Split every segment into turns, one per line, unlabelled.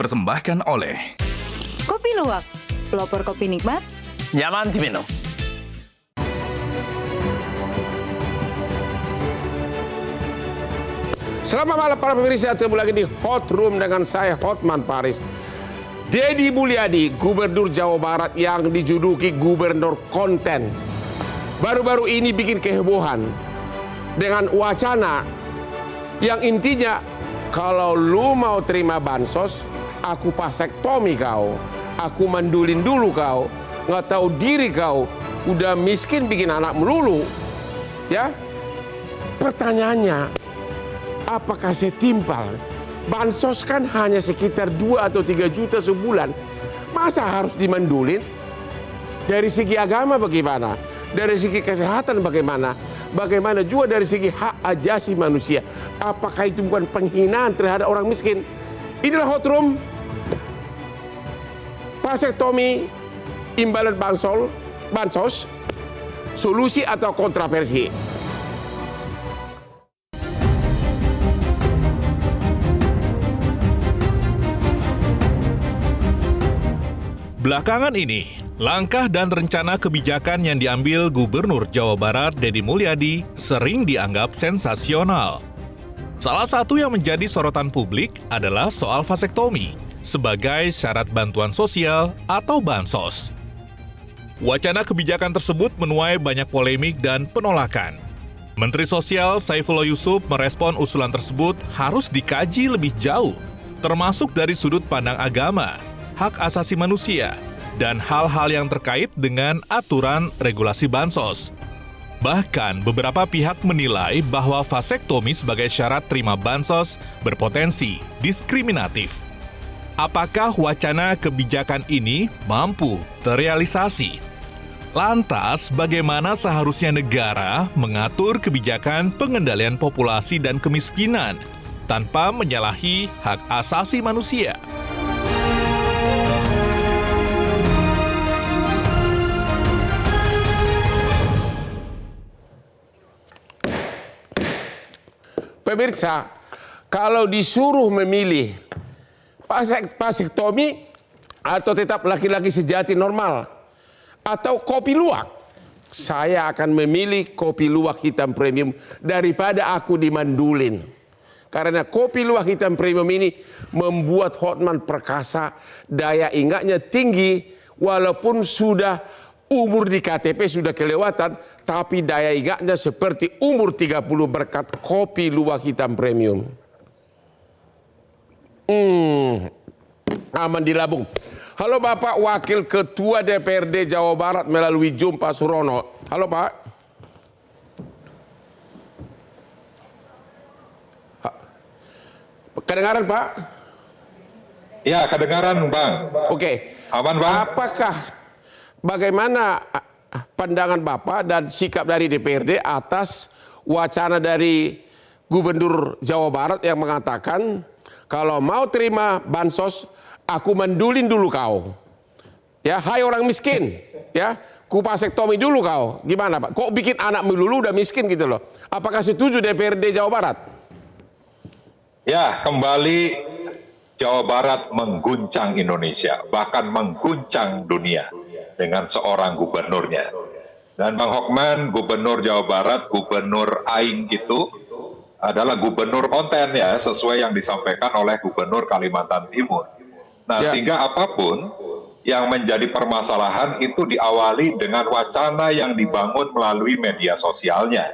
dipersembahkan oleh
Kopi Luwak, pelopor kopi nikmat,
nyaman diminum.
Selamat malam para pemirsa, ketemu lagi di Hot Room dengan saya Hotman Paris. Deddy Mulyadi, Gubernur Jawa Barat yang dijuluki Gubernur Konten, baru-baru ini bikin kehebohan dengan wacana yang intinya, kalau lu mau terima bansos, aku vasektomi kau, aku mandulin dulu kau, nggak tahu diri kau, udah miskin bikin anak melulu, ya. Pertanyaannya, apakah setimpal? Bansos kan hanya sekitar 2 atau 3 juta sebulan. Masa harus dimandulin? Dari segi agama bagaimana? Dari segi kesehatan bagaimana? Bagaimana juga dari segi hak asasi manusia? Apakah itu bukan penghinaan terhadap orang miskin? Inilah Hot Room. Vasektomi, imbalan bansos, solusi atau kontroversi?
Belakangan ini, langkah dan rencana kebijakan yang diambil Gubernur Jawa Barat Deddy Mulyadi sering dianggap sensasional. Salah satu yang menjadi sorotan publik adalah soal vasektomi sebagai syarat bantuan sosial atau bansos. Wacana kebijakan tersebut menuai banyak polemik dan penolakan. Menteri Sosial Saifullah Yusuf merespon usulan tersebut harus dikaji lebih jauh, termasuk dari sudut pandang agama, hak asasi manusia, dan hal-hal yang terkait dengan aturan regulasi bansos. Bahkan beberapa pihak menilai bahwa vasektomi sebagai syarat terima bansos berpotensi diskriminatif. Apakah wacana kebijakan ini mampu terrealisasi? Lantas, bagaimana seharusnya negara mengatur kebijakan pengendalian populasi dan kemiskinan tanpa menyalahi hak asasi manusia?
Pemirsa, kalau disuruh memilih vasektomi atau tetap laki-laki sejati normal atau kopi luwak, saya akan memilih kopi luwak hitam premium daripada aku dimandulin. Karena kopi luwak hitam premium ini membuat Hotman perkasa, daya ingatnya tinggi, walaupun sudah umur di KTP sudah kelewatan, tapi daya ingatnya seperti umur 30 berkat kopi luwak hitam premium. Aman di lambung. Halo Bapak Wakil Ketua DPRD Jawa Barat melalui Zoom Pak Surono. Halo Pak. Kedengaran Pak?
Ya, kedengaran Bang.
Oke.
Aman Bang?
Bagaimana pandangan Bapak dan sikap dari DPRD atas wacana dari Gubernur Jawa Barat yang mengatakan kalau mau terima bansos, aku mandulin dulu kau. Ya, hai orang miskin, ya, ku vasektomi dulu kau. Gimana Pak? Kok bikin anak melulu udah miskin gitu loh? Apakah setuju DPRD Jawa Barat?
Ya, kembali Jawa Barat mengguncang Indonesia, bahkan mengguncang dunia dengan seorang gubernurnya. Dan Bang Hotman, Gubernur Jawa Barat, Gubernur Aing itu adalah gubernur konten ya, sesuai yang disampaikan oleh Gubernur Kalimantan Timur. Nah, sehingga apapun yang menjadi permasalahan itu diawali dengan wacana yang dibangun melalui media sosialnya.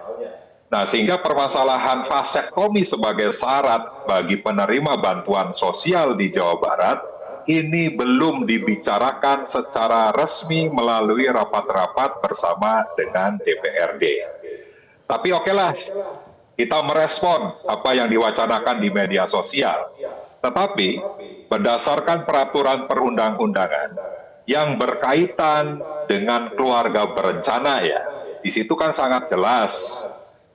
Nah, sehingga permasalahan vasektomi sebagai syarat bagi penerima bantuan sosial di Jawa Barat ini belum dibicarakan secara resmi melalui rapat-rapat bersama dengan DPRD. Tapi okelah, kita merespon apa yang diwacanakan di media sosial. Tetapi berdasarkan peraturan perundang-undangan yang berkaitan dengan keluarga berencana ya, di situ kan sangat jelas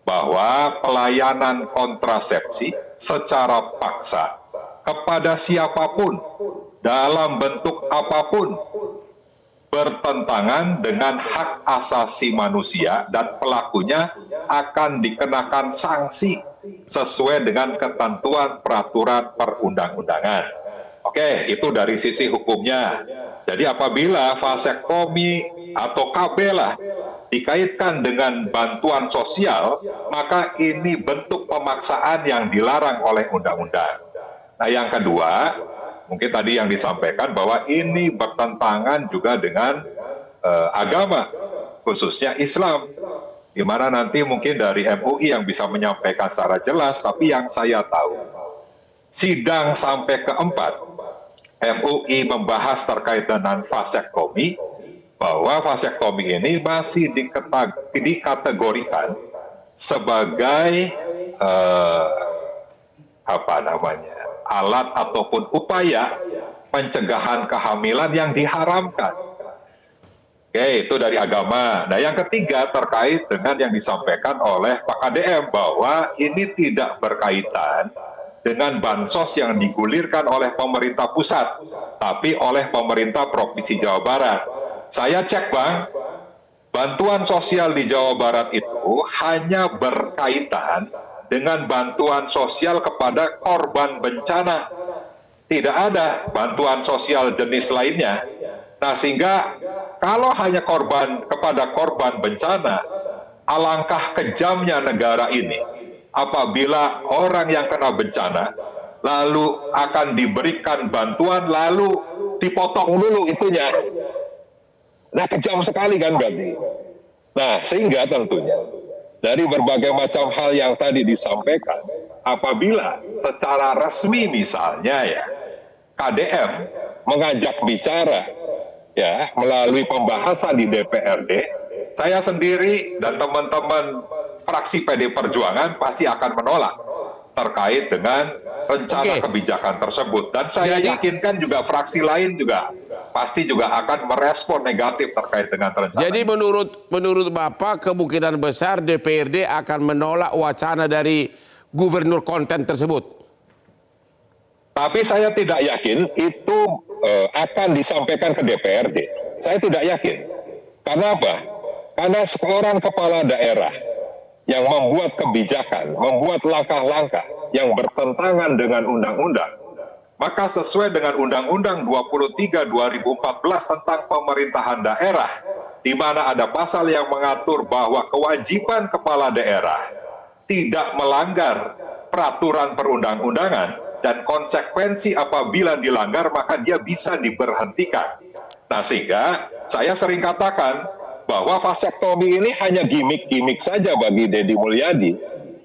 bahwa pelayanan kontrasepsi secara paksa kepada siapapun dalam bentuk apapun bertentangan dengan hak asasi manusia dan pelakunya akan dikenakan sanksi sesuai dengan ketentuan peraturan perundang-undangan. Oke, itu dari sisi hukumnya. Jadi apabila vasektomi atau KB lah dikaitkan dengan bantuan sosial, maka ini bentuk pemaksaan yang dilarang oleh undang-undang. Nah, yang kedua, mungkin tadi yang disampaikan bahwa ini bertentangan juga dengan agama, khususnya Islam, di mana nanti mungkin dari MUI yang bisa menyampaikan secara jelas, tapi yang saya tahu, sidang sampai keempat, MUI membahas terkait dengan vasektomi, bahwa vasektomi ini masih dikategorikan sebagai alat ataupun upaya pencegahan kehamilan yang diharamkan. Oke, itu dari agama. Nah, yang ketiga terkait dengan yang disampaikan oleh Pak KDM bahwa ini tidak berkaitan dengan bansos yang digulirkan oleh pemerintah pusat, tapi oleh pemerintah Provinsi Jawa Barat. Saya cek, Bang, bantuan sosial di Jawa Barat itu hanya berkaitan dengan bantuan sosial kepada korban bencana. Tidak ada bantuan sosial jenis lainnya. Nah, sehingga kalau hanya kepada korban bencana, alangkah kejamnya negara ini apabila orang yang kena bencana lalu akan diberikan bantuan lalu dipotong dulu itunya. Nah, kejam sekali kan berarti. Nah, sehingga tentunya dari berbagai macam hal yang tadi disampaikan, apabila secara resmi misalnya ya KDM mengajak bicara ya melalui pembahasan di DPRD, saya sendiri dan teman-teman fraksi PD Perjuangan pasti akan menolak terkait dengan rencana kebijakan tersebut. Dan saya yakinkan juga fraksi lain juga pasti juga akan merespon negatif terkait dengan rencana.
Jadi menurut Bapak kemungkinan besar DPRD akan menolak wacana dari gubernur konten tersebut.
Tapi saya tidak yakin itu akan disampaikan ke DPRD. Saya tidak yakin. Karena apa? Karena seorang kepala daerah yang membuat kebijakan, membuat langkah-langkah yang bertentangan dengan undang-undang, maka sesuai dengan Undang-Undang 23 2014 tentang pemerintahan daerah, di mana ada pasal yang mengatur bahwa kewajiban kepala daerah tidak melanggar peraturan perundang-undangan dan konsekuensi apabila dilanggar maka dia bisa diberhentikan. Nah, sehingga saya sering katakan bahwa vasektomi ini hanya gimmick-gimmick saja bagi Deddy Mulyadi.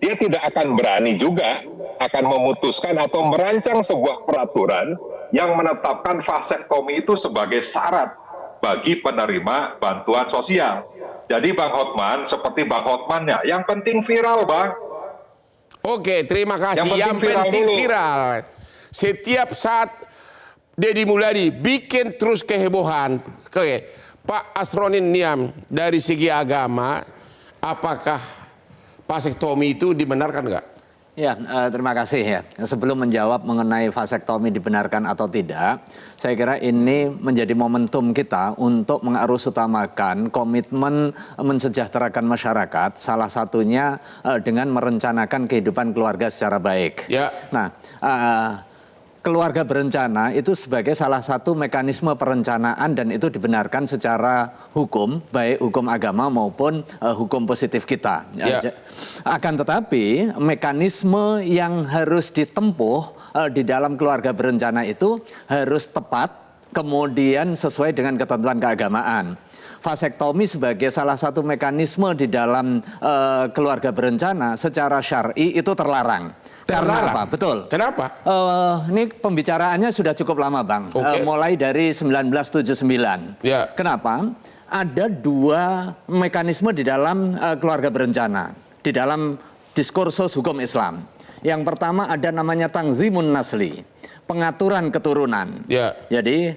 Dia tidak akan berani juga akan memutuskan atau merancang sebuah peraturan yang menetapkan vasektomi itu sebagai syarat bagi penerima bantuan sosial. Jadi Bang Hotman, seperti Bang Hotmannya, yang penting viral, Bang.
Oke, terima kasih. Yang penting viral. Setiap saat Deddy Mulyadi bikin terus kehebohan. Oke, Pak Asronin Niam, dari segi agama, apakah vasektomi itu dibenarkan nggak?
Ya, terima kasih ya. Sebelum menjawab mengenai vasektomi dibenarkan atau tidak, saya kira ini menjadi momentum kita untuk mengarusutamakan komitmen mensejahterakan masyarakat, salah satunya dengan merencanakan kehidupan keluarga secara baik.
Ya.
Nah, keluarga berencana itu sebagai salah satu mekanisme perencanaan dan itu dibenarkan secara hukum, baik hukum agama maupun hukum positif kita.
Ya.
Akan tetapi mekanisme yang harus ditempuh di dalam keluarga berencana itu harus tepat, kemudian sesuai dengan ketentuan keagamaan. Vasektomi sebagai salah satu mekanisme di dalam keluarga berencana secara syar'i itu terlarang. Karena apa? Betul.
Kenapa?
Ini pembicaraannya sudah cukup lama, Bang. Mulai dari 1979.
Ya.
Kenapa? Ada dua mekanisme di dalam keluarga berencana, di dalam diskursus hukum Islam. Yang pertama ada namanya tangzimun nasli, pengaturan keturunan.
Ya.
Jadi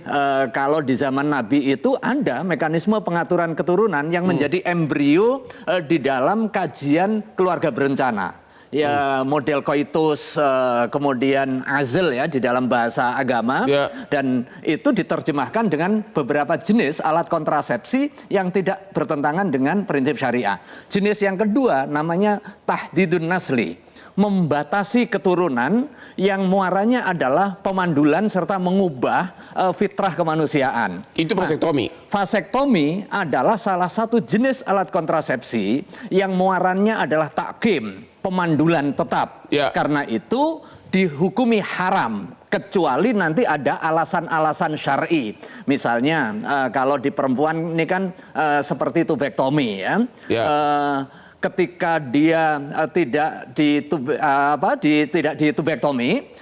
kalau di zaman Nabi itu ada mekanisme pengaturan keturunan yang menjadi embrio di dalam kajian keluarga berencana. Ya, model koitus, kemudian azl ya di dalam bahasa agama.
Ya.
Dan itu diterjemahkan dengan beberapa jenis alat kontrasepsi yang tidak bertentangan dengan prinsip syariah. Jenis yang kedua namanya tahdidun nasli, membatasi keturunan yang muaranya adalah pemandulan serta mengubah fitrah kemanusiaan.
Itu vasektomi.
Vasektomi adalah salah satu jenis alat kontrasepsi yang muarannya adalah takkim, pemandulan tetap.
Ya.
Karena itu dihukumi haram kecuali nanti ada alasan-alasan syar'i. Misalnya kalau di perempuan ini kan seperti tubektomi ya.
Ya.
Ketika dia tidak ditubektomi,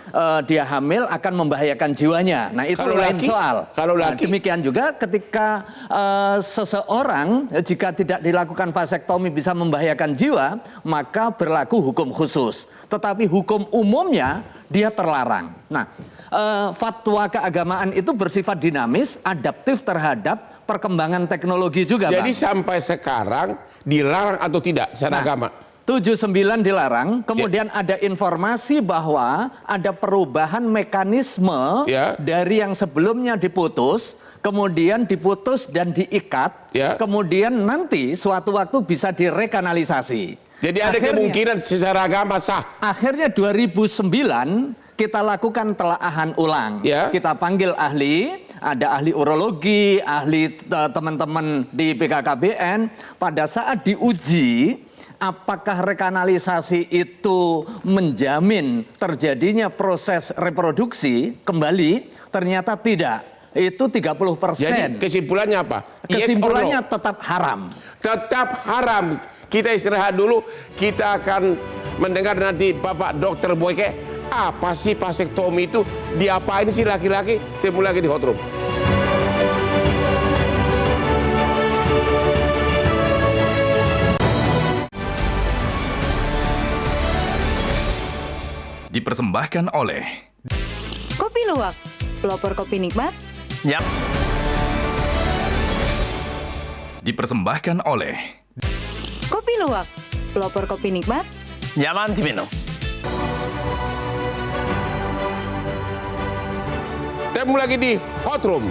dia hamil akan membahayakan jiwanya. Nah, itu
Kalau
lain
laki?
soal.
Kalau
Nah,
laki?
demikian juga ketika seseorang jika tidak dilakukan vasektomi bisa membahayakan jiwa, maka berlaku hukum khusus. Tetapi hukum umumnya dia terlarang. Nah, fatwa keagamaan itu bersifat dinamis, adaptif terhadap perkembangan teknologi juga,
Jadi
Bang.
sampai sekarang dilarang atau tidak secara agama?
79 dilarang, kemudian ada informasi bahwa ada perubahan mekanisme
Ya.
dari yang sebelumnya diputus, kemudian diputus dan diikat,
Ya.
kemudian nanti suatu waktu bisa direkanalisasi.
Jadi ada
Akhirnya-
kemungkinan secara agama sah.
Akhirnya 2009 kita lakukan telaahan ulang.
Ya.
Kita panggil ahli, ada ahli urologi, ahli teman-teman di BKKBN. Pada saat diuji, apakah rekanalisasi itu menjamin terjadinya proses reproduksi kembali? Ternyata tidak. Itu 30%.
Jadi kesimpulannya apa? Yes or
Kesimpulannya
no?
tetap haram.
Tetap haram. Kita istirahat dulu. Kita akan mendengar nanti Bapak Dr. Boyke. Apa sih vasektomi itu? Diapain sih laki-laki? Temu lagi di Hot Room.
Dipersembahkan oleh
Kopi Luwak, pelopor kopi nikmat.
Yap. Dipersembahkan oleh
Kopi Luwak, pelopor kopi nikmat.
Nyaman diminum.
Temu lagi di Hot Room.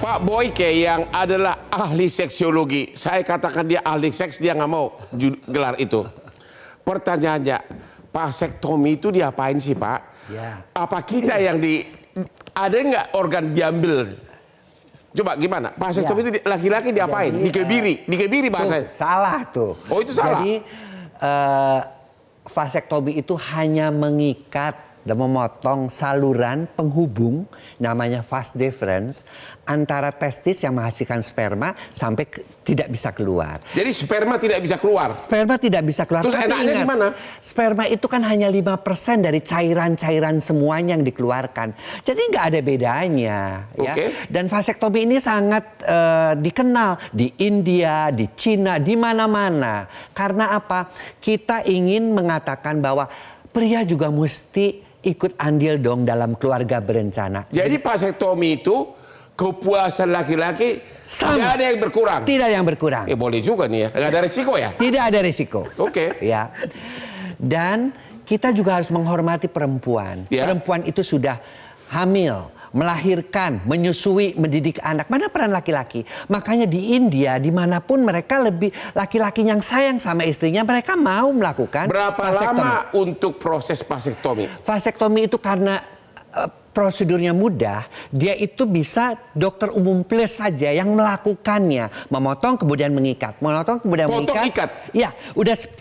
Pak Boyke yang adalah ahli seksiologi. Saya katakan dia ahli seks, dia nggak mau gelar itu. Pertanyaannya, vasektomi itu diapain sih, Pak?
Ya.
Apa kita yang ada nggak organ diambil? Coba gimana? Vasektomi
Ya.
itu laki-laki diapain?
Jadi,
Dikebiri bahasanya.
Salah tuh.
Oh, itu salah.
Jadi vasektomi itu hanya mengikat dan memotong saluran penghubung namanya vas deferens antara testis yang menghasilkan sperma sampai tidak bisa keluar.
Jadi sperma tidak bisa keluar.
Sperma tidak bisa keluar.
Terus
Tapi
enaknya
ingat,
gimana?
Sperma itu kan hanya 5% dari cairan-cairan semuanya yang dikeluarkan. Jadi nggak ada bedanya. Ya.
Oke.
Dan vasektomi ini sangat dikenal di India, di Cina, di mana-mana. Karena apa? Kita ingin mengatakan bahwa pria juga mesti ikut andil dong dalam keluarga berencana.
Jadi vasektomi itu kepuasan laki-laki tidak ada yang berkurang.
Tidak ada yang berkurang.
Boleh juga nih ya. Nggak ada risiko ya?
Tidak ada risiko.
Oke.
Ya. Dan kita juga harus menghormati perempuan.
Ya.
Perempuan itu sudah hamil, melahirkan, menyusui, mendidik anak. Mana peran laki-laki? Makanya di India, dimanapun mereka lebih laki-laki yang sayang sama istrinya, mereka mau melakukan
Berapa
vasektomi.
lama untuk proses vasektomi?
Vasektomi itu karena prosedurnya mudah, dia itu bisa dokter umum plus saja yang melakukannya, memotong kemudian mengikat, memotong kemudian
Potong,
mengikat.
ikat?
Ya,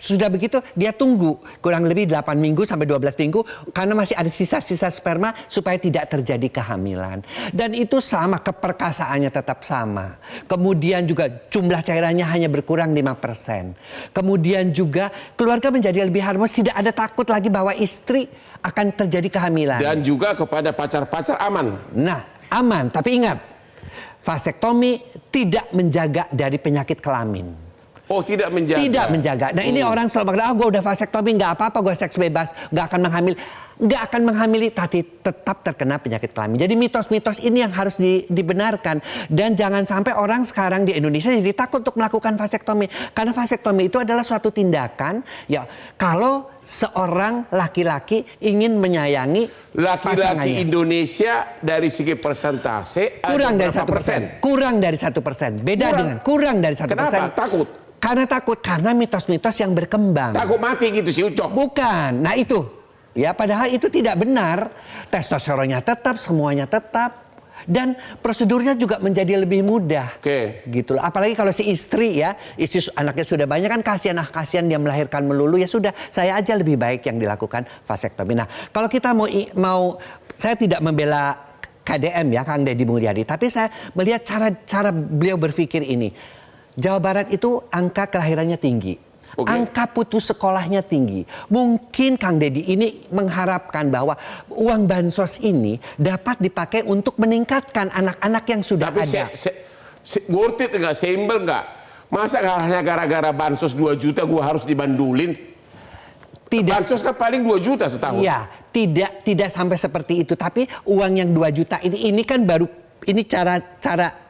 sudah begitu dia tunggu kurang lebih 8 minggu sampai 12 minggu karena masih ada sisa-sisa sperma supaya tidak terjadi kehamilan. Dan itu sama, keperkasaannya tetap sama. Kemudian juga jumlah cairannya hanya berkurang 5%. Kemudian juga keluarga menjadi lebih harmonis, tidak ada takut lagi bahwa istri akan terjadi kehamilan.
Dan juga kepada pacar-pacar aman.
Nah, aman. Tapi ingat, vasektomi tidak menjaga dari penyakit kelamin.
Oh, tidak menjaga.
Tidak menjaga. Nah, ini orang selalu bilang, gue udah vasektomi, nggak apa-apa, gue seks bebas, nggak akan menghamil. Nggak akan menghamili, tapi tetap terkena penyakit kelamin. Jadi mitos-mitos ini yang harus dibenarkan. Dan jangan sampai orang sekarang di Indonesia jadi takut untuk melakukan vasektomi. Karena vasektomi itu adalah suatu tindakan, ya kalau seorang laki-laki ingin menyayangi
Laki-laki
pasangannya.
Indonesia dari segi persentase
Kurang
ada
dari
berapa
1%. Kurang dari 1%. Beda
Kurang.
dengan kurang dari 1%.
Kenapa? Takut?
Karena takut, karena mitos-mitos yang berkembang.
Takut mati gitu si Ucok.
Bukan. Nah itu. Ya, padahal itu tidak benar. Testosteronnya tetap, semuanya tetap. Dan prosedurnya juga menjadi lebih mudah.
Oke.
Gitu loh. Apalagi kalau si istri ya, istri anaknya sudah banyak kan kasihan dia melahirkan melulu, ya sudah, saya aja lebih baik yang dilakukan vasektomi. Nah, kalau kita mau saya tidak membela KDM ya, Kang Deddy Mulyadi, tapi saya melihat cara beliau berpikir ini. Jawa Barat itu angka kelahirannya tinggi.
Oke.
Angka putus sekolahnya tinggi. Mungkin Kang Deddy ini mengharapkan bahwa uang bansos ini dapat dipakai untuk meningkatkan anak-anak yang sudah
Tapi
ada.
worth it nggak? Seimbel nggak? Masa hanya gara-gara bansos 2 juta gua harus dibandulin?
Tidak.
Bansos kan paling 2 juta setahun.
Iya, tidak sampai seperti itu. Tapi uang yang 2 juta ini kan baru, ini cara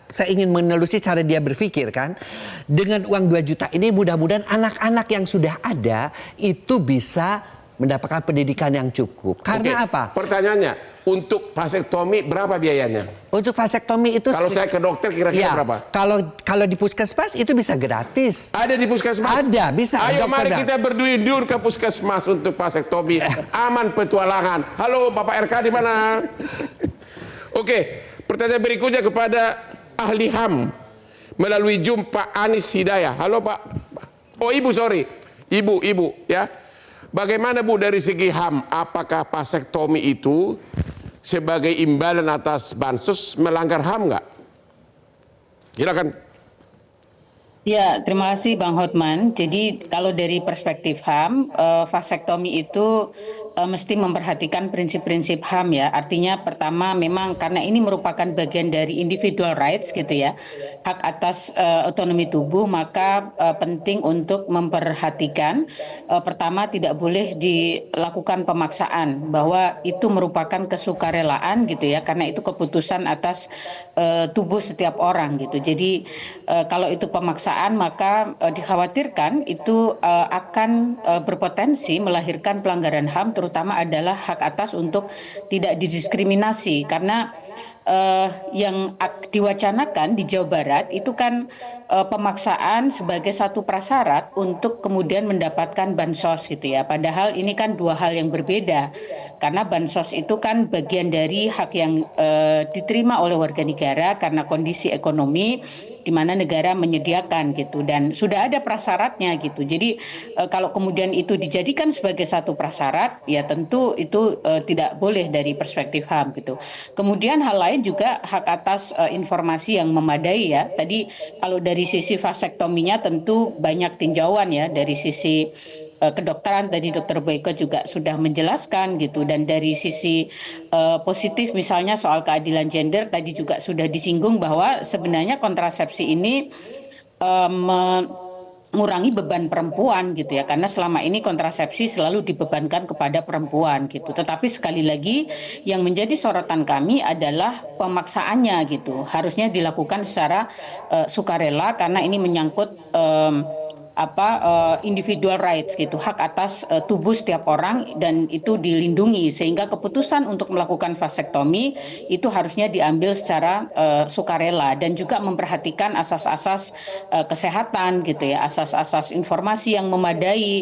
saya ingin menelusuri cara dia berpikir kan. Dengan uang 2 juta ini mudah-mudahan anak-anak yang sudah ada itu bisa mendapatkan pendidikan yang cukup. Karena
Oke,
apa?
Pertanyaannya, untuk vasektomi berapa biayanya?
Untuk vasektomi itu
Kalau saya ke dokter kira-kira
ya,
berapa?
Kalau di puskesmas itu bisa gratis.
Ada di puskesmas?
Ada, bisa.
Ayo
Dokter
mari
dah.
kita berduyun-duyun ke puskesmas untuk vasektomi. Aman petualangan. Halo Bapak RK di mana? Oke, pertanyaan berikutnya kepada ahli HAM melalui Zoom Pak Anis Hidayah. Halo Pak. Oh Ibu, sorry. Ibu ya. Bagaimana Bu dari segi HAM? Apakah vasektomi itu sebagai imbalan atas bansos melanggar HAM nggak? Silakan.
Ya, terima kasih Bang Hotman. Jadi kalau dari perspektif HAM, vasektomi itu mesti memperhatikan prinsip-prinsip HAM ya. Artinya pertama memang karena ini merupakan bagian dari individual rights gitu ya, hak atas otonomi tubuh, maka penting untuk memperhatikan pertama tidak boleh dilakukan pemaksaan, bahwa itu merupakan kesukarelaan gitu ya, karena itu keputusan atas tubuh setiap orang gitu. Jadi kalau itu pemaksaan maka dikhawatirkan itu akan berpotensi melahirkan pelanggaran HAM, terutama adalah hak atas untuk tidak didiskriminasi, karena yang diwacanakan di Jawa Barat itu kan pemaksaan sebagai satu prasyarat untuk kemudian mendapatkan bansos gitu ya. Padahal ini kan dua hal yang berbeda, karena bansos itu kan bagian dari hak yang diterima oleh warga negara karena kondisi ekonomi di mana negara menyediakan gitu, dan sudah ada prasyaratnya gitu. Jadi kalau kemudian itu dijadikan sebagai satu prasyarat, ya tentu itu tidak boleh dari perspektif HAM gitu. Kemudian hal lain juga hak atas informasi yang memadai ya. Tadi kalau dari sisi vasektominya tentu banyak tinjauan ya, dari sisi kedokteran tadi Dr. Boyke juga sudah menjelaskan gitu, dan dari sisi positif misalnya soal keadilan gender tadi juga sudah disinggung bahwa sebenarnya kontrasepsi ini mengurangi beban perempuan gitu ya, karena selama ini kontrasepsi selalu dibebankan kepada perempuan gitu. Tetapi sekali lagi yang menjadi sorotan kami adalah pemaksaannya gitu, harusnya dilakukan secara sukarela karena ini menyangkut individual rights gitu, hak atas tubuh setiap orang, dan itu dilindungi, sehingga keputusan untuk melakukan vasektomi itu harusnya diambil secara sukarela dan juga memperhatikan asas-asas kesehatan gitu ya, asas-asas informasi yang memadai,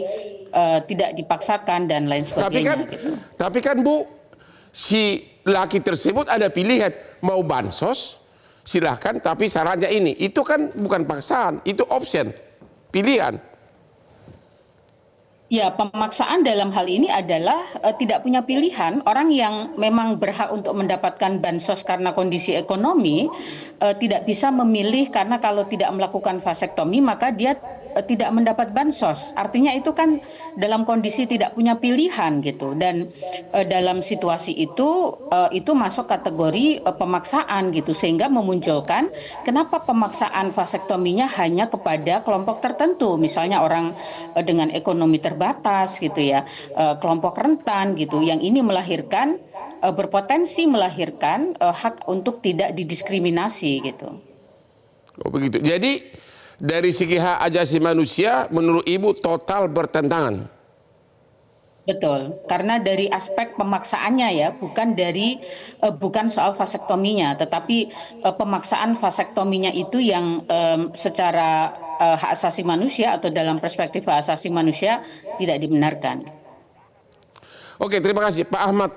tidak dipaksakan dan lain sebagainya.
Tapi kan Bu, si laki tersebut ada pilihan mau bansos silahkan, tapi syaratnya ini, itu kan bukan paksaan, itu option, pilihan.
Ya, pemaksaan dalam hal ini adalah tidak punya pilihan. Orang yang memang berhak untuk mendapatkan bansos karena kondisi ekonomi tidak bisa memilih, karena kalau tidak melakukan vasektomi maka dia tidak mendapat bansos. Artinya itu kan dalam kondisi tidak punya pilihan gitu. Dan dalam situasi itu masuk kategori pemaksaan gitu, sehingga memunculkan kenapa pemaksaan vasektominya hanya kepada kelompok tertentu, misalnya orang dengan ekonomi terbatas gitu ya, kelompok rentan gitu, yang ini melahirkan berpotensi melahirkan hak untuk tidak didiskriminasi gitu.
Oh begitu. Jadi dari segi hak asasi manusia menurut Ibu total bertentangan.
Betul, karena dari aspek pemaksaannya ya, bukan soal vasektominya, tetapi pemaksaan vasektominya itu yang secara hak asasi manusia atau dalam perspektif hak asasi manusia tidak dibenarkan.
Oke, terima kasih Pak Ahmad.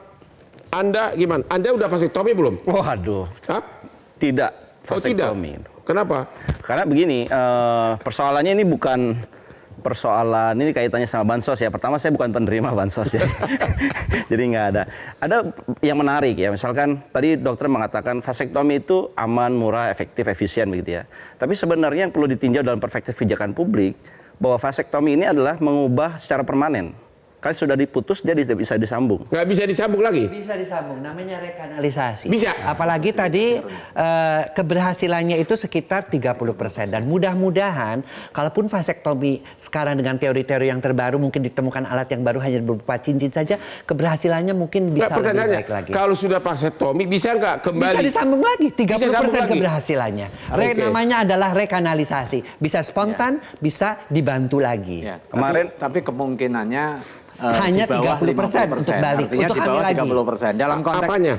Anda gimana? Anda udah vasektomi belum?
Waduh,
Hah?
tidak
Oh tidak.
vasektomi.
Kenapa?
Karena begini, persoalannya ini bukan persoalan ini kaitannya sama bansos ya. Pertama saya bukan penerima bansos ya. Jadi nggak ada. Ada yang menarik ya. Misalkan tadi dokter mengatakan vasektomi itu aman, murah, efektif, efisien begitu ya. Tapi sebenarnya yang perlu ditinjau dalam perspektif kebijakan publik bahwa vasektomi ini adalah mengubah secara permanen. Kan sudah diputus, dia tidak bisa disambung.
Nggak bisa disambung lagi?
Bisa disambung, namanya rekanalisasi.
Bisa.
Apalagi tadi keberhasilannya itu sekitar 30%. Dan mudah-mudahan, kalaupun vasektomi sekarang dengan teori-teori yang terbaru, mungkin ditemukan alat yang baru hanya berupa cincin saja, keberhasilannya mungkin bisa lebih baik lagi.
Kalau sudah vasektomi, bisa nggak kembali?
Bisa disambung lagi, 30%
Bisa sambung lagi?
keberhasilannya.
Oke.
Namanya adalah rekanalisasi. Bisa spontan, bisa dibantu lagi.
Ya,
Kemarin-
tapi kemungkinannya
Hanya
di bawah
30% untuk balik,
Artinya
untuk
di bawah
hamil lagi.
30%. Dalam konteks
Apanya?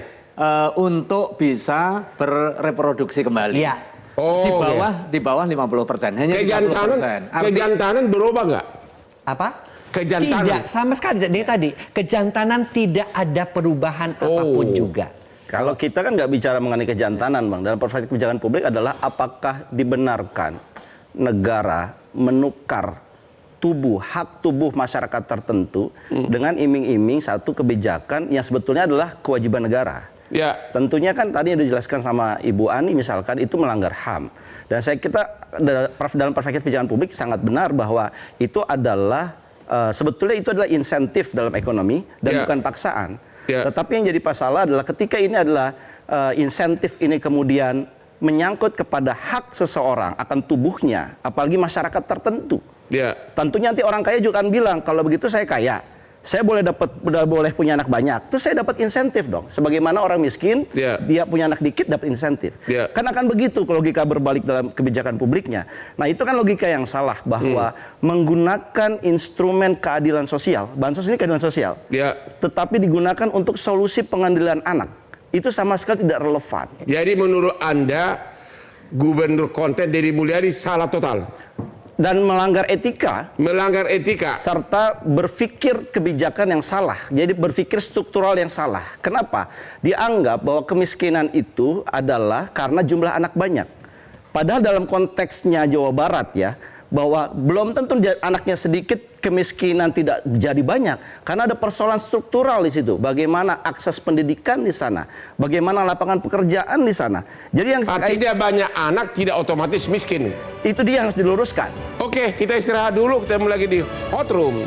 Untuk bisa berreproduksi kembali.
Iya.
Oh,
di bawah 50%. Hanya 30%.
kejantanan berubah nggak?
Apa?
Kejantanan.
Tidak, sama sekali. Dari tadi, kejantanan tidak ada perubahan apapun juga.
Kalau kita kan nggak bicara mengenai kejantanan, Bang. Dalam perspektif kebijakan publik adalah apakah dibenarkan negara menukar hak tubuh masyarakat tertentu dengan iming-iming satu kebijakan yang sebetulnya adalah kewajiban negara.
Ya.
Tentunya kan tadi yang dijelaskan sama Ibu Ani misalkan itu melanggar HAM. Dan dalam perspektif kebijakan publik sangat benar bahwa itu adalah sebetulnya itu adalah insentif dalam ekonomi dan bukan paksaan. Tetapi yang jadi masalah adalah ketika ini adalah insentif ini kemudian menyangkut kepada hak seseorang akan tubuhnya, apalagi masyarakat tertentu. Tentunya nanti orang kaya juga akan bilang, kalau begitu saya kaya, saya boleh punya anak banyak, terus saya dapat insentif dong. Sebagaimana orang miskin, dia punya anak dikit dapat insentif. Kan akan begitu logika berbalik dalam kebijakan publiknya. Nah itu kan logika yang salah bahwa menggunakan instrumen keadilan sosial, bansos ini keadilan sosial, tetapi digunakan untuk solusi pengendalian anak. Itu sama sekali tidak relevan.
Jadi menurut Anda, Gubernur Konten Deddy Mulyadi salah total?
Dan melanggar etika.
Melanggar etika.
Serta berpikir kebijakan yang salah. Jadi berpikir struktural yang salah. Kenapa? Dianggap bahwa kemiskinan itu adalah karena jumlah anak banyak. Padahal dalam konteksnya Jawa Barat ya, bahwa belum tentu anaknya sedikit kemiskinan tidak jadi banyak karena ada persoalan struktural di situ. Bagaimana akses pendidikan di sana, bagaimana lapangan pekerjaan di sana. Jadi yang
artinya banyak anak tidak otomatis miskin.
Itu dia yang harus diluruskan.
Oke, kita istirahat dulu, ketemu lagi di Hot Room.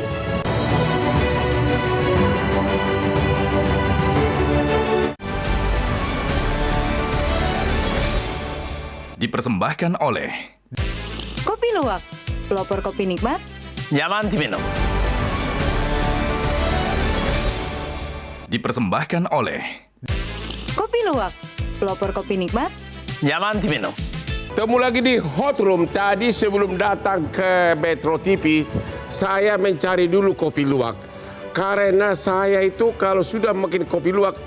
Dipersembahkan oleh
Kopi Luwak, pelopor kopi nikmat.
Nyaman diminum. Dipersembahkan oleh
Kopi Luwak, pelopor kopi nikmat.
Nyaman diminum.
Ketemu lagi di Hot Room. Tadi sebelum datang ke Metro TV, saya mencari dulu kopi luwak. Karena saya itu kalau sudah makin kopi luwak,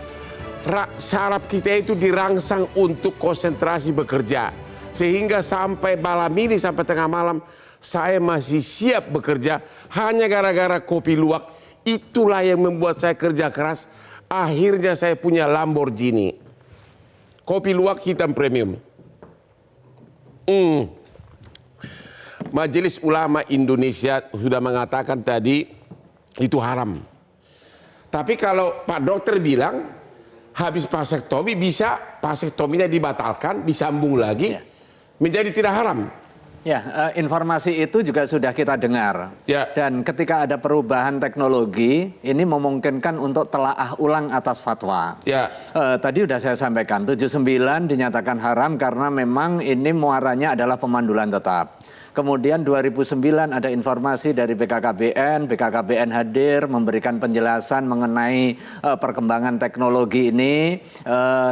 saraf kita itu dirangsang untuk konsentrasi bekerja. Sehingga sampai malam ini, sampai tengah malam, saya masih siap bekerja hanya gara-gara kopi luwak. Itulah yang membuat saya kerja keras. Akhirnya saya punya Lamborghini. Kopi luwak hitam premium. Majelis Ulama Indonesia sudah mengatakan tadi itu haram. Tapi kalau Pak Dokter bilang habis vasektomi bisa vasektominya dibatalkan, disambung lagi menjadi tidak haram.
Ya, informasi itu juga sudah kita dengar. Dan ketika ada perubahan teknologi, ini memungkinkan untuk telaah ulang atas fatwa. Tadi sudah saya sampaikan, 79 dinyatakan haram karena memang ini muaranya adalah pemandulan tetap. Kemudian 2009 ada informasi dari BKKBN hadir memberikan penjelasan mengenai perkembangan teknologi ini.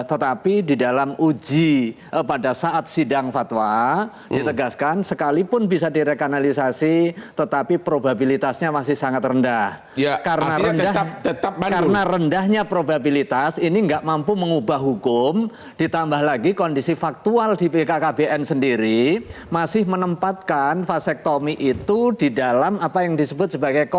Tetapi di dalam uji pada saat sidang fatwa ditegaskan sekalipun bisa direkanalisasi tetapi probabilitasnya masih sangat rendah. Karena rendahnya probabilitas ini nggak mampu mengubah hukum, ditambah lagi kondisi faktual di BKKBN sendiri masih menempatkan melakukan vasektomi itu di dalam apa yang disebut sebagai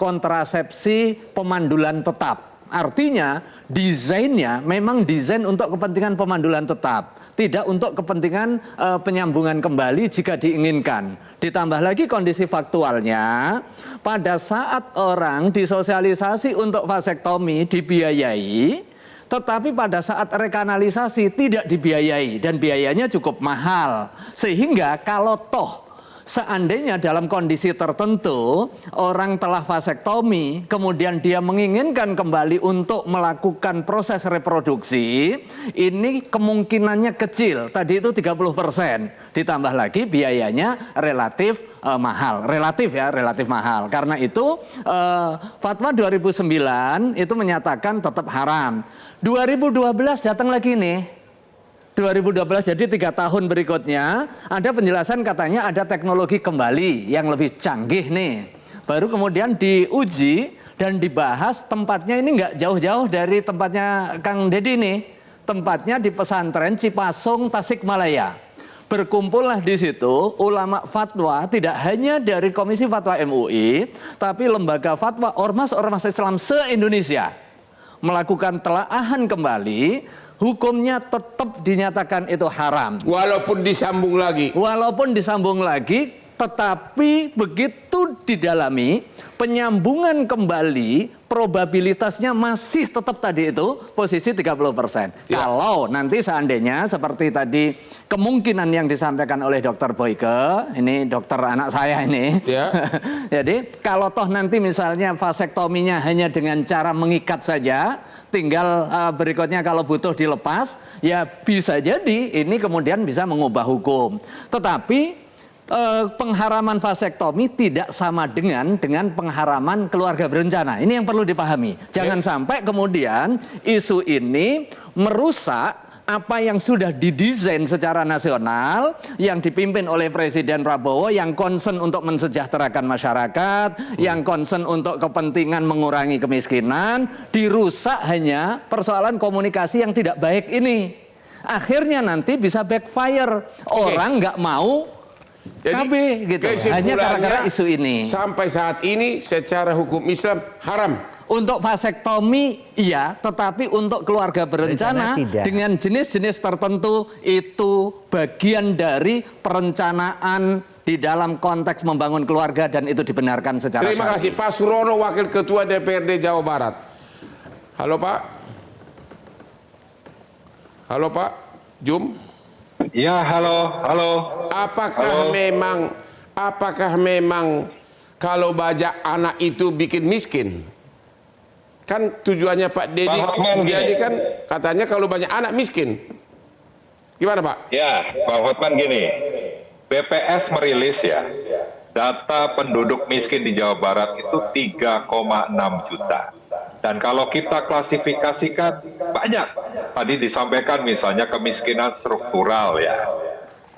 kontrasepsi pemandulan tetap. Artinya desainnya memang desain untuk kepentingan pemandulan tetap, tidak untuk kepentingan penyambungan kembali jika diinginkan. Ditambah lagi kondisi faktualnya, pada saat orang disosialisasi untuk vasektomi dibiayai, tetapi pada saat rekanalisasi tidak dibiayai dan biayanya cukup mahal. Sehingga kalau toh seandainya dalam kondisi tertentu orang telah vasektomi, kemudian dia menginginkan kembali untuk melakukan proses reproduksi, ini kemungkinannya kecil. Tadi itu 30%. Ditambah lagi biayanya relatif mahal. Relatif mahal. Karena itu Fatwa 2009 itu menyatakan tetap haram. 2012 datang lagi nih. 2012 jadi 3 tahun berikutnya ada penjelasan katanya ada teknologi kembali yang lebih canggih nih. Baru kemudian diuji dan dibahas tempatnya ini nggak jauh-jauh dari tempatnya Kang Deddy nih. Tempatnya di pesantren Cipasung, Tasikmalaya. Berkumpullah di situ ulama fatwa tidak hanya dari Komisi Fatwa MUI, tapi lembaga fatwa ormas-ormas Islam se-Indonesia melakukan telaahan kembali, hukumnya tetap dinyatakan itu haram.
Walaupun disambung lagi, tetapi begitu didalami, penyambungan kembali probabilitasnya masih tetap tadi itu posisi 30%. Ya.
Kalau nanti seandainya seperti tadi kemungkinan yang disampaikan oleh Dr. Boyke, ini dokter anak saya ini.
Ya.
Jadi kalau toh nanti misalnya vasektominya hanya dengan cara mengikat saja, tinggal berikutnya kalau butuh dilepas, ya bisa jadi ini kemudian bisa mengubah hukum. Tetapi pengharaman vasektomi tidak sama dengan pengharaman keluarga berencana. Ini yang perlu dipahami. Jangan sampai kemudian isu ini merusak apa yang sudah didesain secara nasional, yang dipimpin oleh Presiden Prabowo, yang concern untuk mensejahterakan masyarakat, yang concern untuk kepentingan mengurangi kemiskinan, dirusak hanya persoalan komunikasi yang tidak baik ini. Akhirnya nanti bisa backfire. Orang nggak mau KB gitu. Hanya gara-gara isu ini.
Sampai saat ini secara hukum Islam haram.
Untuk vasektomi iya, tetapi untuk keluarga berencana dengan jenis-jenis tertentu itu bagian dari perencanaan di dalam konteks membangun keluarga dan itu dibenarkan secara
Terima
syar'i.
kasih Pak Surono, Wakil Ketua DPRD Jawa Barat. Halo Pak. Halo Pak. Jum.
Ya, halo.
Apakah memang kalau bajak anak itu bikin miskin? Kan tujuannya Pak Deddy jadi kan katanya kalau banyak anak miskin. Gimana Pak?
Ya, Pak Hotman gini, BPS merilis ya, data penduduk miskin di Jawa Barat itu 3,6 juta. Dan kalau kita klasifikasikan banyak, tadi disampaikan misalnya kemiskinan struktural ya,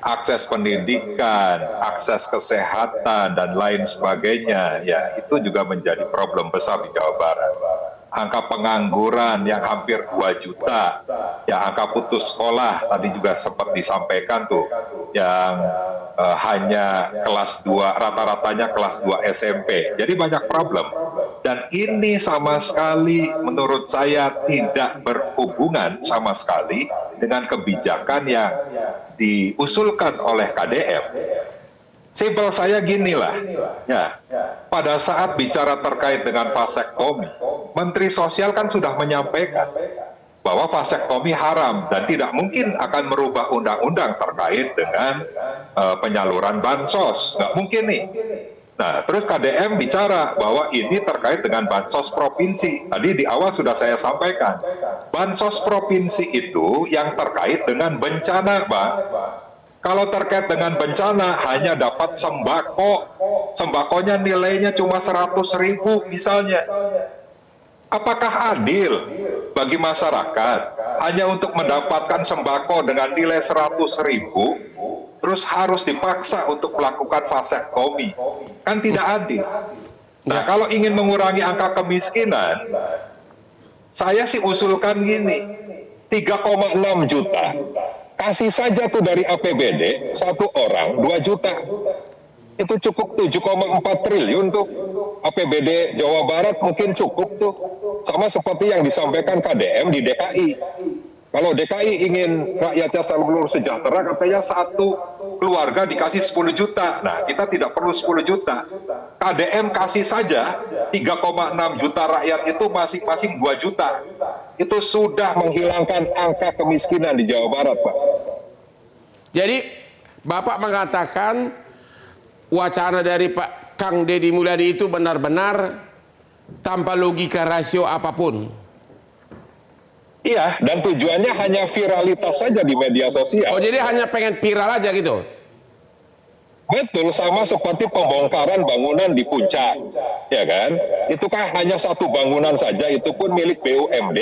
akses pendidikan, akses kesehatan dan lain sebagainya, ya itu juga menjadi problem besar di Jawa Barat. Angka pengangguran yang hampir 2 juta, ya angka putus sekolah tadi juga sempat disampaikan tuh, yang hanya kelas 2, rata-ratanya kelas 2 SMP. Jadi banyak problem. Dan ini sama sekali menurut saya tidak berhubungan sama sekali dengan kebijakan yang diusulkan oleh KDM. Simpel saya ginilah, ya, pada saat bicara terkait dengan vasektomi, Menteri Sosial kan sudah menyampaikan bahwa vasektomi haram dan tidak mungkin akan merubah undang-undang terkait dengan penyaluran bansos, nggak mungkin nih. Nah, terus KDM bicara bahwa ini terkait dengan bansos provinsi. Tadi di awal sudah saya sampaikan, bansos provinsi itu yang terkait dengan bencana, Pak. Kalau terkait dengan bencana hanya dapat sembako, sembakonya nilainya cuma 100.000 misalnya. Apakah adil bagi masyarakat hanya untuk mendapatkan sembako dengan nilai 100.000, terus harus dipaksa untuk melakukan vasektomi? Kan tidak adil. Nah, kalau ingin mengurangi angka kemiskinan, saya sih usulkan gini, 3,6 juta. kasih saja tuh dari APBD satu orang 2 juta. Itu cukup 7,4 triliun tuh. APBD Jawa Barat mungkin cukup tuh. Sama seperti yang disampaikan KDM di DKI. Kalau DKI ingin rakyatnya selalu sejahtera, katanya satu keluarga dikasih 10 juta. Nah, kita tidak perlu 10 juta. KDM kasih saja 3,6 juta rakyat itu masing-masing 2 juta. Itu sudah menghilangkan angka kemiskinan di Jawa Barat, Pak.
Jadi Bapak mengatakan wacana dari Pak Kang Deddy Mulyadi itu benar-benar tanpa logika rasio apapun.
Iya, dan tujuannya hanya viralitas saja di media sosial.
Oh, jadi hanya pengen viral aja gitu?
Betul, sama seperti pembongkaran bangunan di Puncak, ya kan? Itu kan hanya satu bangunan saja, itu pun milik BUMD.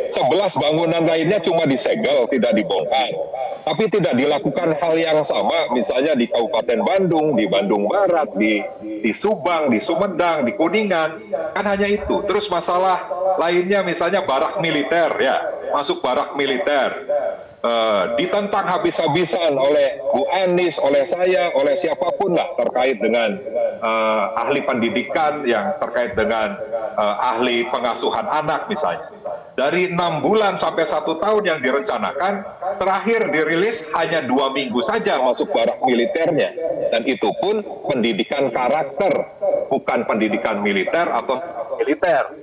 11 bangunan lainnya cuma disegel, tidak dibongkar. Tapi tidak dilakukan hal yang sama, misalnya di Kabupaten Bandung, di Bandung Barat, di Subang, di Sumedang, di Kuningan. Kan hanya itu. Terus masalah lainnya misalnya barak militer, ya, masuk barak militer. Ditentang habis-habisan oleh Bu Anies, oleh saya, oleh siapapun lah terkait dengan ahli pendidikan yang terkait dengan ahli pengasuhan anak misalnya. Dari 6 bulan sampai 1 tahun yang direncanakan, terakhir dirilis hanya 2 minggu saja masuk barak militernya. Dan itu pun pendidikan karakter, bukan pendidikan militer atau militer.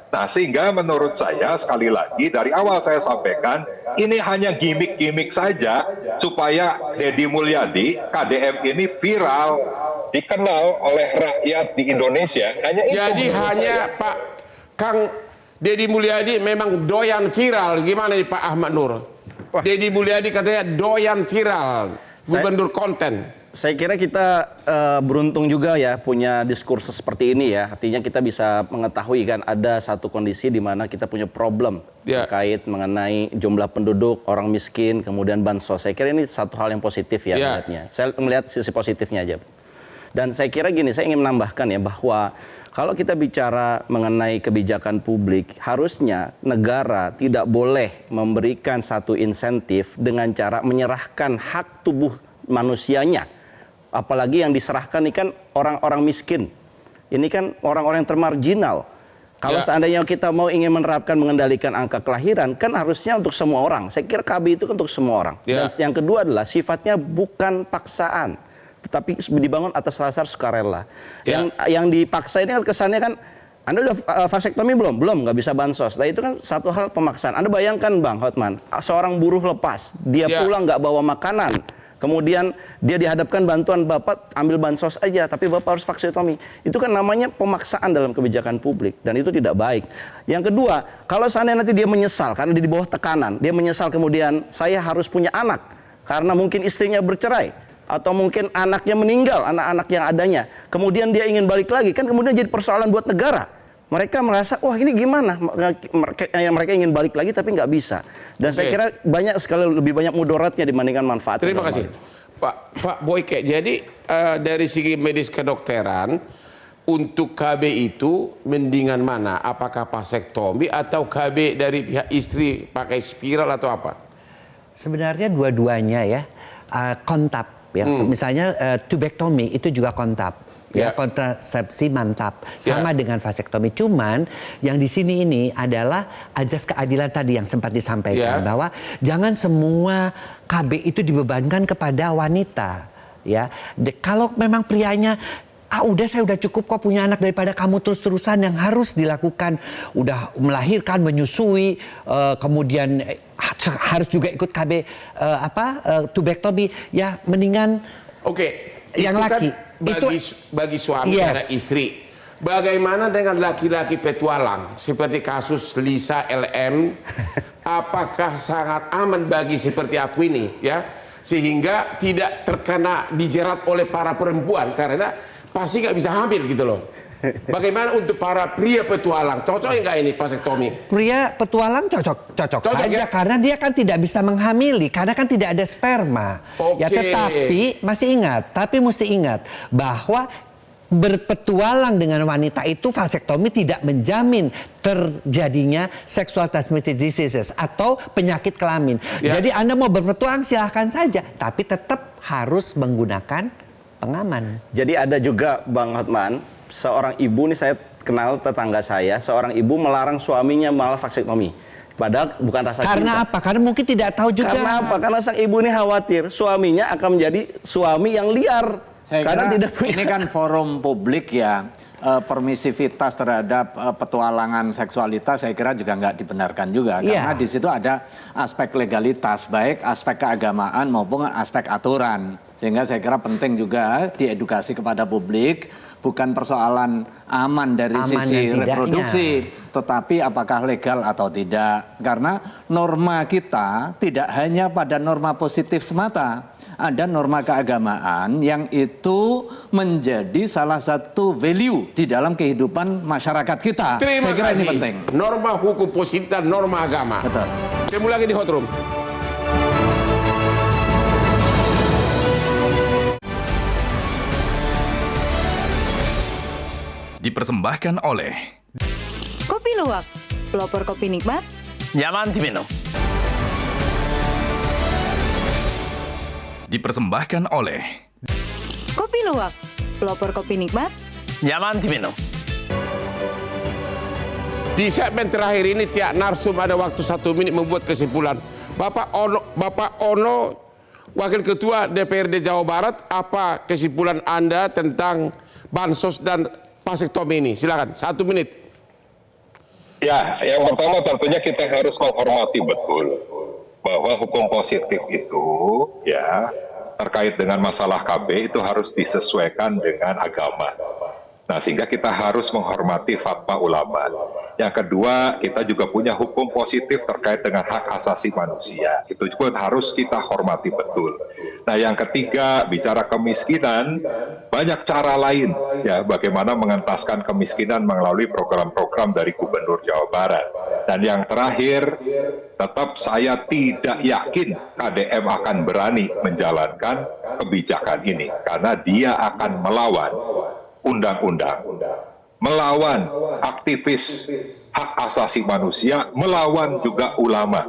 Nah, sehingga menurut saya, sekali lagi, dari awal saya sampaikan, ini hanya gimmick-gimmick saja, supaya Deddy Mulyadi, KDM ini viral, dikenal oleh rakyat di Indonesia. Hanya itu.
Jadi hanya Pak Kang Deddy Mulyadi memang doyan viral. Gimana nih Pak Ahmad Nur? Deddy Mulyadi katanya doyan viral, gubernur konten.
Saya kira kita beruntung juga ya punya diskursus seperti ini ya. Artinya kita bisa mengetahui kan ada satu kondisi di mana kita punya problem terkait mengenai jumlah penduduk, orang miskin, kemudian bansos. Saya kira ini satu hal yang positif ya melihatnya. Saya melihat sisi positifnya aja. Dan saya kira gini, saya ingin menambahkan ya bahwa kalau kita bicara mengenai kebijakan publik, harusnya negara tidak boleh memberikan satu insentif dengan cara menyerahkan hak tubuh manusianya. Apalagi yang diserahkan ini kan orang-orang miskin. Ini kan orang-orang yang termarginal. Kalau seandainya kita mau ingin menerapkan mengendalikan angka kelahiran, kan harusnya untuk semua orang. Saya kira KB itu kan untuk semua orang. Dan yang kedua adalah sifatnya bukan paksaan, tetapi dibangun atas dasar sukarela. Yang dipaksa ini kan kesannya kan, Anda udah vasektomi belum? Belum, nggak bisa bansos. Nah itu kan satu hal pemaksaan. Anda bayangkan Bang Hotman, seorang buruh lepas, dia pulang nggak bawa makanan. Kemudian dia dihadapkan bantuan Bapak ambil bansos aja, tapi Bapak harus vasektomi. Itu kan namanya pemaksaan dalam kebijakan publik, dan itu tidak baik. Yang kedua, kalau seandainya nanti dia menyesal, karena dia di bawah tekanan, dia menyesal kemudian saya harus punya anak, karena mungkin istrinya bercerai, atau mungkin anaknya meninggal, anak-anak yang adanya. Kemudian dia ingin balik lagi, kan kemudian jadi persoalan buat negara. Mereka merasa, wah ini gimana? Mereka ingin balik lagi tapi nggak bisa. Dan saya kira banyak sekali lebih banyak mudaratnya dibandingkan manfaatnya.
Terima kasih. Pak Boyke, jadi dari segi medis kedokteran, untuk KB itu mendingan mana? Apakah vasektomi atau KB dari pihak istri pakai spiral atau apa?
Sebenarnya dua-duanya ya, kontab ya. Misalnya tubektomi itu juga kontab. Ya, kontrasepsi mantap sama dengan vasektomi. Cuman yang di sini ini adalah ajas keadilan tadi yang sempat disampaikan bahwa jangan semua KB itu dibebankan kepada wanita. Ya, kalau memang prianya udah saya udah cukup kok punya anak daripada kamu terus-terusan yang harus dilakukan udah melahirkan, menyusui, kemudian harus juga ikut KB tubektomi ya mendingan yang laki.
Bagi suami dan istri. Bagaimana dengan laki-laki petualang seperti kasus Lisa LM? Apakah sangat aman bagi seperti aku ini ya, sehingga tidak terkena dijerat oleh para perempuan karena pasti nggak bisa hamil gitu loh. Bagaimana untuk para pria petualang, cocok nggak ini vasektomi?
Pria petualang cocok saja ya? Karena dia kan tidak bisa menghamili karena kan tidak ada sperma. Ya tetapi mesti ingat bahwa berpetualang dengan wanita itu vasektomi tidak menjamin terjadinya sexual transmitted diseases atau penyakit kelamin.
Ya.
Jadi Anda mau berpetualang silahkan saja, tapi tetap harus menggunakan pengaman.
Jadi ada juga Bang Hotman, seorang ibu nih saya kenal tetangga saya, seorang ibu melarang suaminya malah vasektomi. Padahal bukan rasa
Karena
cinta.
apa? Karena mungkin tidak tahu juga.
Karena apa? Karena sang ibu ini khawatir suaminya akan menjadi suami yang liar.
Saya
Karena
kira
tidak punya.
ini kan forum publik ya, permisivitas terhadap petualangan seksualitas saya kira juga nggak dibenarkan juga.
Iya.
Karena di situ ada aspek legalitas, baik aspek keagamaan maupun aspek aturan. Sehingga saya kira penting juga diedukasi kepada publik, bukan persoalan aman dari
Aman
sisi
dan tidaknya.
reproduksi, tetapi apakah legal atau tidak. Karena norma kita tidak hanya pada norma positif semata. Ada norma keagamaan yang itu menjadi salah satu value di dalam kehidupan masyarakat kita.
Terima
Saya kira
kasih.
ini penting.
Norma hukum positif dan norma agama.
Betul.
Ketemu lagi di Hot Room.
Dipersembahkan oleh
Kopi Luwak, pelopor kopi nikmat.
nyaman diminum. Dipersembahkan oleh
Kopi Luwak, pelopor kopi nikmat.
nyaman diminum.
Di segmen terakhir ini tiap narsum ada waktu 1 menit membuat kesimpulan. Bapak Ono, Wakil Ketua DPRD Jawa Barat, apa kesimpulan Anda tentang bansos dan vasektomi ini? Silakan, 1 menit.
Ya, yang pertama tentunya kita harus menghormati betul bahwa hukum positif itu ya terkait dengan masalah KB itu harus disesuaikan dengan agama. Nah, sehingga kita harus menghormati fatwa ulama. Yang kedua, kita juga punya hukum positif terkait dengan hak asasi manusia. Itu juga harus kita hormati betul. Nah, yang ketiga, bicara kemiskinan, banyak cara lain ya bagaimana mengentaskan kemiskinan melalui program-program dari Gubernur Jawa Barat. Dan yang terakhir, tetap saya tidak yakin KDM akan berani menjalankan kebijakan ini karena dia akan melawan undang-undang, melawan aktivis hak asasi manusia, melawan juga ulama.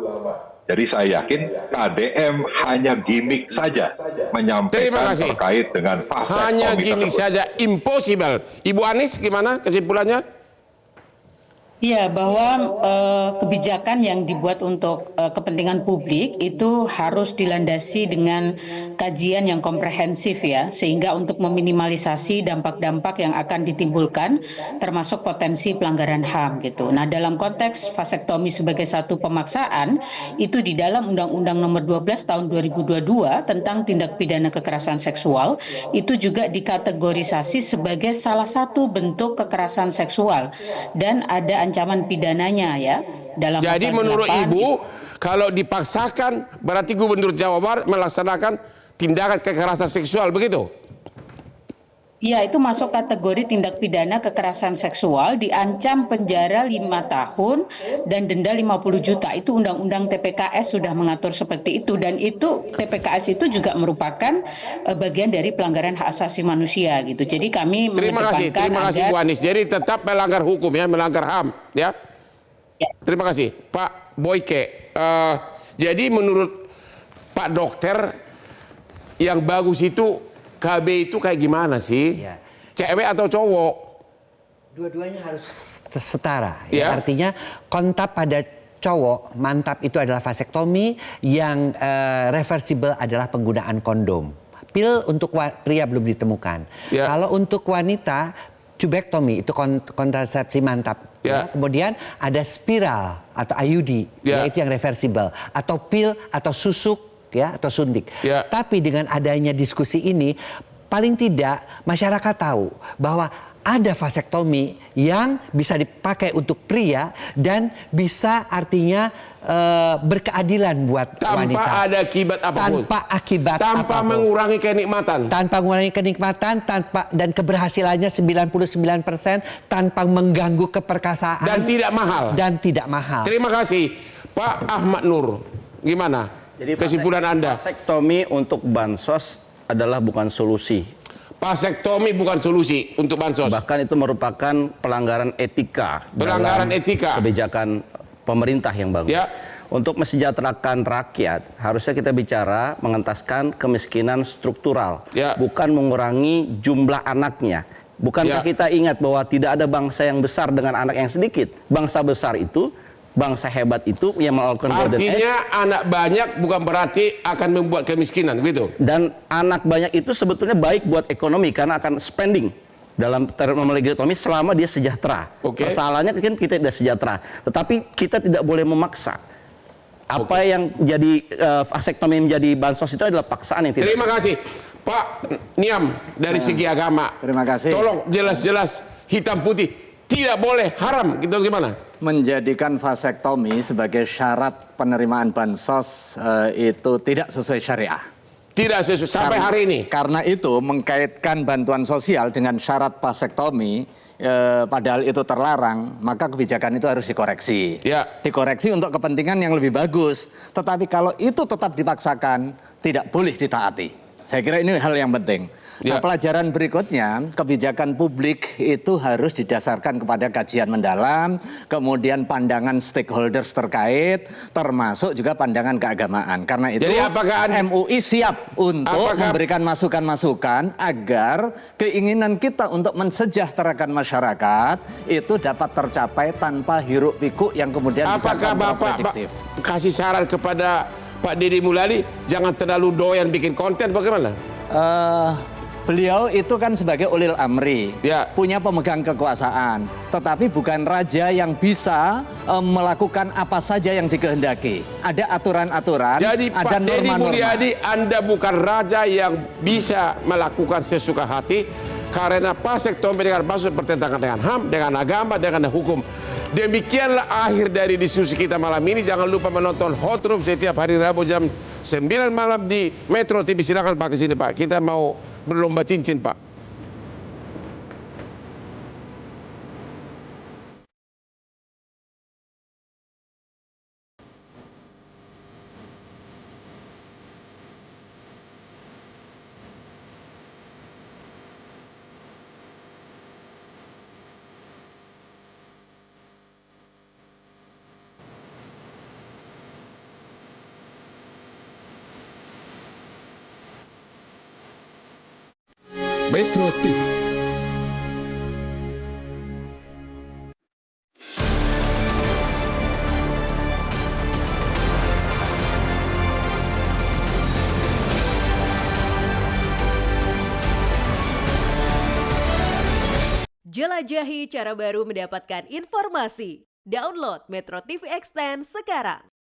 Jadi saya yakin KDM hanya gimmick saja menyampaikan terkait dengan fase
hanya gimmick
tersebut.
saja, impossible. Ibu Anies gimana kesimpulannya?
Ya, bahwa kebijakan yang dibuat untuk kepentingan publik itu harus dilandasi dengan kajian yang komprehensif ya, sehingga untuk meminimalisasi dampak-dampak yang akan ditimbulkan termasuk potensi pelanggaran HAM gitu. Nah, dalam konteks vasektomi sebagai satu pemaksaan itu di dalam Undang-Undang Nomor 12 Tahun 2022 tentang tindak pidana kekerasan seksual itu juga dikategorisasi sebagai salah satu bentuk kekerasan seksual dan ada ancaman pidananya ya dalam
Jadi
pasal
menurut
8,
Ibu, kalau dipaksakan berarti Gubernur Jawa Barat melaksanakan tindakan kekerasan seksual, begitu?
Ya, itu masuk kategori tindak pidana kekerasan seksual, diancam penjara 5 tahun dan denda 50 juta. Itu Undang-Undang TPKS sudah mengatur seperti itu, dan itu TPKS itu juga merupakan bagian dari pelanggaran hak asasi manusia gitu. Jadi kami
Terima kasih Bu Anies. Jadi tetap melanggar hukum ya, melanggar HAM ya.
Ya.
Terima kasih Pak Boyke. Jadi menurut Pak Dokter yang bagus itu KB itu kayak gimana sih?
Ya.
Cewek atau cowok?
Dua-duanya harus setara.
Ya.
Ya. Artinya kontak pada cowok, mantap itu adalah vasektomi, yang reversible adalah penggunaan kondom. Pil untuk pria belum ditemukan.
Ya.
Kalau untuk wanita, tubektomi itu kontrasepsi mantap.
Ya.
Kemudian ada spiral atau IUD,
Ya.
yaitu yang reversible, atau pil atau susuk ya atau suntik.
Ya.
Tapi dengan adanya diskusi ini, paling tidak masyarakat tahu bahwa ada vasektomi yang bisa dipakai untuk pria dan bisa artinya berkeadilan buat wanita.
Tanpa ada akibat apapun.
Tanpa akibat
Tanpa
apapun.
mengurangi kenikmatan.
Tanpa mengurangi kenikmatan, dan keberhasilannya 99%, tanpa mengganggu keperkasaan.
Dan tidak mahal.
Dan tidak mahal.
Terima kasih Pak Ahmad Nur. Gimana?
Jadi
kesimpulan Anda?
vasektomi untuk bansos adalah bukan solusi.
Vasektomi bukan solusi untuk bansos.
Bahkan itu merupakan pelanggaran etika.
Pelanggaran
dalam
etika.
Kebijakan pemerintah yang bagus.
Ya.
Untuk mesejahterakan rakyat, harusnya kita bicara mengentaskan kemiskinan struktural,
Ya.
bukan mengurangi jumlah anaknya. Bukankah
Ya.
kita ingat bahwa tidak ada bangsa yang besar dengan anak yang sedikit? Bangsa besar itu, bangsa hebat itu yang melakukan golden age.
Artinya anak banyak bukan berarti akan membuat kemiskinan, gitu.
Dan anak banyak itu sebetulnya baik buat ekonomi karena akan spending dalam terminologi ekonomi selama dia sejahtera.
Oke.
Persoalannya kan kita tidak sejahtera, tetapi kita tidak boleh memaksa. Apa yang jadi vasektomi menjadi bansos itu adalah paksaan yang tidak.
Terima kasih Pak Niam dari segi agama.
Terima kasih.
Tolong jelas-jelas hitam putih tidak boleh, haram. Gitu gimana?
Menjadikan vasektomi sebagai syarat penerimaan bansos itu tidak sesuai syariah.
Tidak sesuai sampai hari ini.
Karena itu mengkaitkan bantuan sosial dengan syarat vasektomi, padahal itu terlarang, maka kebijakan itu harus dikoreksi.
Ya.
Dikoreksi untuk kepentingan yang lebih bagus. Tetapi kalau itu tetap dipaksakan, tidak boleh ditaati. Saya kira ini hal yang penting.
Ya.
Nah, pelajaran berikutnya, kebijakan publik itu harus didasarkan kepada kajian mendalam, kemudian pandangan stakeholders terkait, termasuk juga pandangan keagamaan. Karena itu
Jadi apakah
MUI siap untuk memberikan masukan-masukan agar keinginan kita untuk mensejahterakan masyarakat itu dapat tercapai tanpa hiruk pikuk yang kemudian bisa
Apakah Bapak
kontraproduktif.
kasih saran kepada Pak Deddy Mulyadi jangan terlalu doyan bikin konten, bagaimana?
Beliau itu kan sebagai ulil amri,
Ya.
punya pemegang kekuasaan, tetapi bukan raja yang bisa melakukan apa saja yang dikehendaki. Ada aturan-aturan,
Jadi
ada
Pak Deddy
norma-norma.
Mulyadi, Anda bukan raja yang bisa melakukan sesuka hati, karena vasektomi dengan bansos bertentangan dengan HAM, dengan agama, dengan hukum. Demikianlah akhir dari diskusi kita malam ini. Jangan lupa menonton Hot Room setiap hari Rabu jam 9 malam di Metro TV. Silakan Pak ke sini Pak. Kita mau berlomba cincin Pak.
Metro TV.
Jelajahi cara baru mendapatkan informasi. Download Metro TV Extend sekarang.